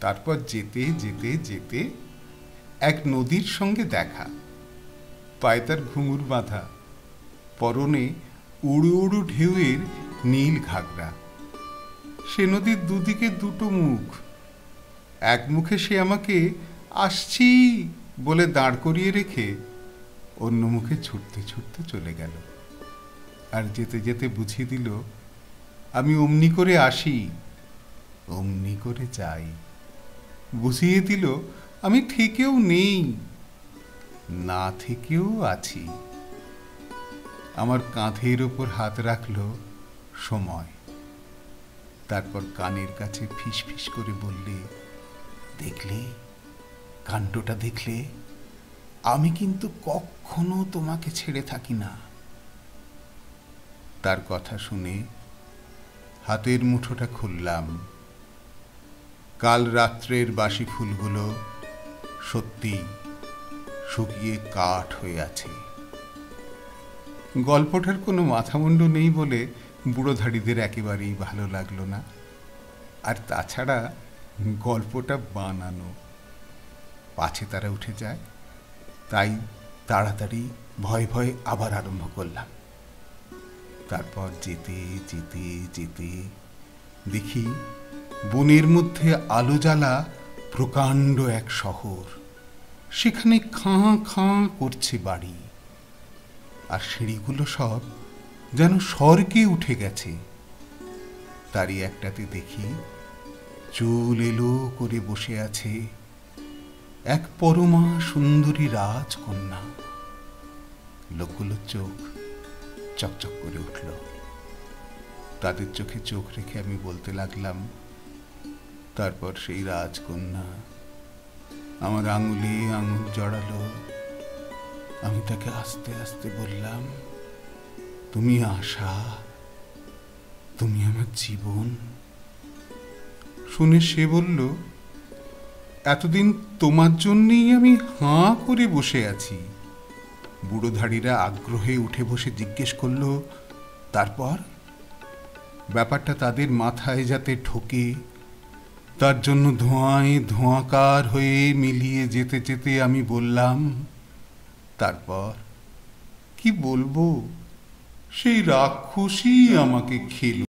তারপর যেতে যেতে যেতে এক নদীর সঙ্গে দেখা। পায়ে তার ঘুঙুর বাঁধা, পরনে উড়ু উড়ু ঢেউয়ের নীল ঘাগরা। সে নদীর দুদিকে দুটো মুখ। এক মুখে সে আমাকে আসছি বলে দাঁড় করিয়ে রেখে অন্য মুখে ছুটতে ছুটতে চলে গেল। আর যেতে যেতে বুঝিয়ে দিল, আমি অমনি করে আসি, অমনি করে যাই। বুঝিয়ে দিল আমি থেকেও নেই, না থেকেও আছি। আমার কাঁধের ওপর হাত রাখল সময়। তারপর কানের কাছে ফিস ফিস করে বললে, দেখলে, কাণ্ডটা দেখলে? আমি কিন্তু কখনো তোমাকে ছেড়ে থাকি না। তার কথা শুনে হাতের মুঠোটা খুললাম। কাল রাত্রের বাসি ফুলগুলো সত্যি শুকিয়ে কাঠ হয়ে আছে। গল্পটার কোনো মাথামুন্ডু নেই বলে বুড়োধাড়িদের একেবারেই ভালো লাগলো না। আর তাছাড়া গল্পটা বানানো, পাছে তারা উঠে যায়। তাই তাড়াতাড়ি ভয়ে ভয়ে আবার আরম্ভ করলাম। তারপর যেতে যেতে যেতে দেখি বনের মধ্যে আলো জ্বালা প্রকাণ্ড এক শহর। সেখানে খাঁ খাঁ করছে বাড়ি, আর সিঁড়িগুলো সব যেন স্বর্গে উঠে গেছে। তারই একটাতে দেখি চুল এলো করে বসে আছে এক পরমা সুন্দরী রাজকন্যা। লোকগুলোর চোখ চকচক করে উঠল। তাদের চোখে চোখ রেখে আমি বলতে লাগলাম। তারপর সেই রাজকন্যা আমার আঙুলে আঙুল জড়ালো। আমি তাকে আস্তে আস্তে বললাম, তুমি আশা, তুমি আমার জীবন। শুনে সে বলল, এতদিন তোমার জন্যেই আমি হাঁ করে বসে আছি। বুড়োধাড়িরা আগ্রহে উঠে বসে জিজ্ঞেস করল, তারপর? ব্যাপারটা তাদের মাথায় যাতে ঢোকে, তার জন্য ধোঁয়ায় ধোঁয়াকার হয়ে মিলিয়ে যেতে যেতে আমি বললাম, তারপর কি বলবো, সেই রাক্ষসী আমাকে খেল।